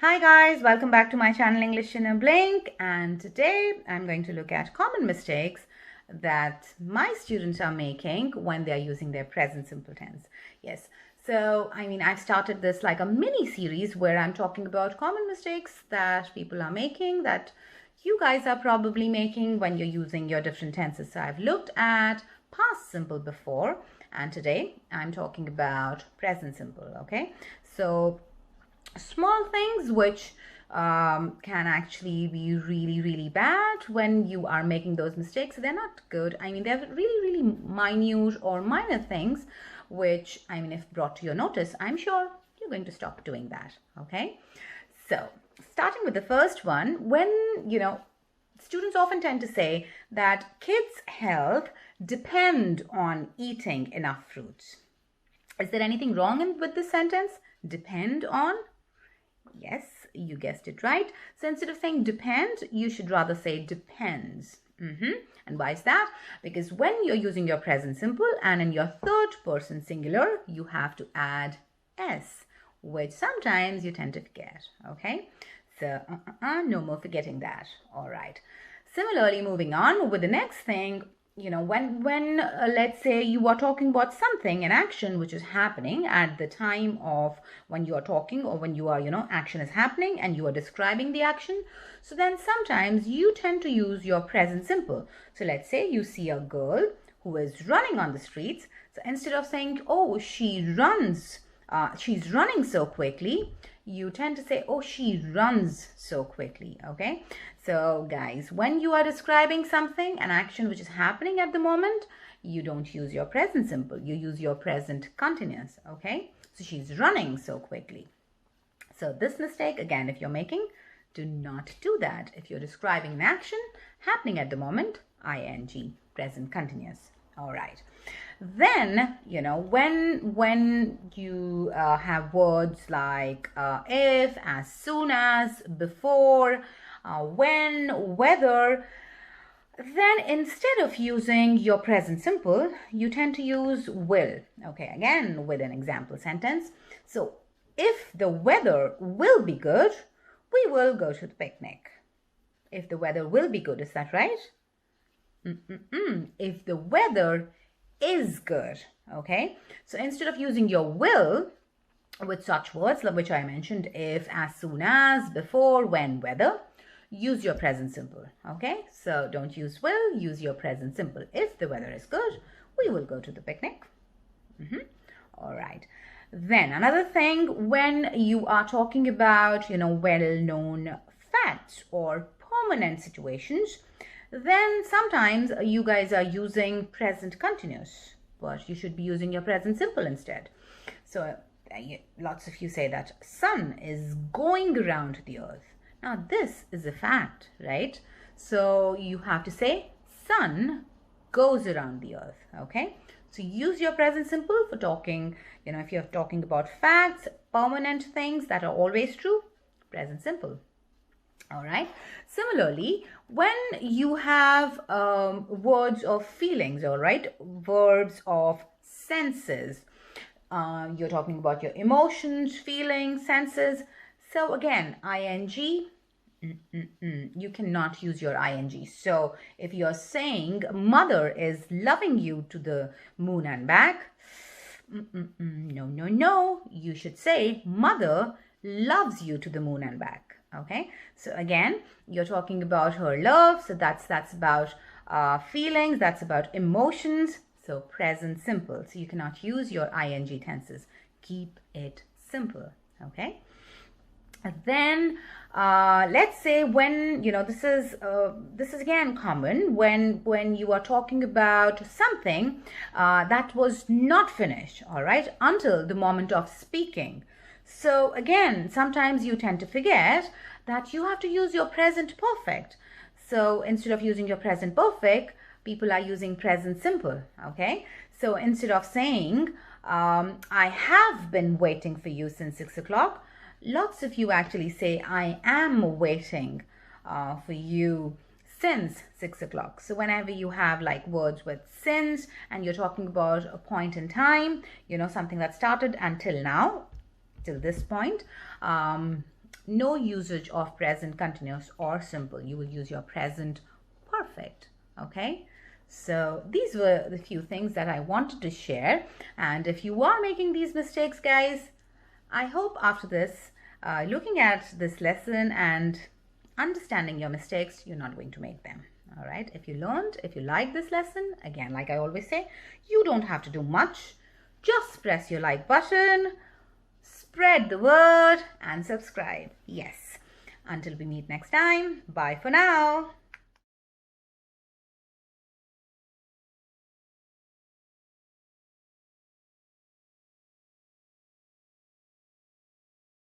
Hi guys, welcome back to my channel English in a Blink, and today I'm going to look at common mistakes that my students are making when they are using their present simple tense. Yes, so I've started this like a mini series where I'm talking about common mistakes that people are making, that you guys are probably making when you're using your different tenses. So I've looked at past simple before, and today I'm talking about present simple. Okay, so small things which can actually be really bad when you are making those mistakes. They're not good. They're really minute or minor things which, if brought to your notice, I'm sure you're going to stop doing that. Okay, so starting with the first one, when students often tend to say that kids' health depend on eating enough fruits. Is there anything wrong with this sentence? Depend on? Yes, you guessed it right. So instead of saying depend, you should rather say depends. And why is that? Because when you're using your present simple and in your third person singular, you have to add s, which sometimes you tend to forget. Okay, so no more forgetting that. All right. Similarly, moving on with the next thing, when let's say you are talking about something, an action which is happening at the time of when you are talking, or when you are, action is happening and you are describing the action. So then sometimes you tend to use your present simple. So let's say you see a girl who is running on the streets. So instead of saying, oh, she runs, she's running so quickly, you tend to say, oh, she runs so quickly. Okay, so guys, when you are describing something, an action which is happening at the moment, you don't use your present simple, you use your present continuous. Okay, so she's running so quickly. So this mistake, again, if you're making, do not do that. If you're describing an action happening at the moment, ing, present continuous. All right. Then, when you have words like if, as soon as, before, when, whether, then instead of using your present simple, you tend to use will. Okay, again, with an example sentence. So, if the weather will be good, we will go to the picnic. If the weather will be good, is that right? If the weather is good. Okay, so instead of using your will with such words which I mentioned, if, as soon as, before, when, whether, use your present simple. Okay, so don't use will, use your present simple. If the weather is good, we will go to the picnic. All right. Then another thing, when you are talking about well-known facts or permanent situations, then sometimes you guys are using present continuous, but you should be using your present simple instead. So lots of you say that sun is going around the earth. Now this is a fact, right? So you have to say sun goes around the earth. Okay, so use your present simple for talking, if you're talking about facts, permanent things that are always true, present simple. All right. Similarly, when you have words of feelings, all right, verbs of senses, you're talking about your emotions, feelings, senses. So again, ing, you cannot use your ing. So if you're saying mother is loving you to the moon and back, no, you should say mother loves you to the moon and back. Okay, so again, you're talking about her love, so that's about feelings, that's about emotions. So present simple, so you cannot use your ing tenses. Keep it simple. Okay, then let's say when this is again common when you are talking about something that was not finished, all right, until the moment of speaking. So again, sometimes you tend to forget that you have to use your present perfect. So instead of using your present perfect, people are using present simple. Okay, so instead of saying I have been waiting for you since 6 o'clock, lots of you actually say I am waiting for you since 6 o'clock. So whenever you have like words with since and you're talking about a point in time, something that started until now, till this point, no usage of present continuous or simple. You will use your present perfect. Okay, so these were the few things that I wanted to share. And if you are making these mistakes, guys, I hope after this, looking at this lesson and understanding your mistakes, you're not going to make them. All right, if you learned, if you like this lesson, again, like I always say, you don't have to do much. Just press your like button, spread the word, and subscribe. Yes. Until we meet next time, bye for now.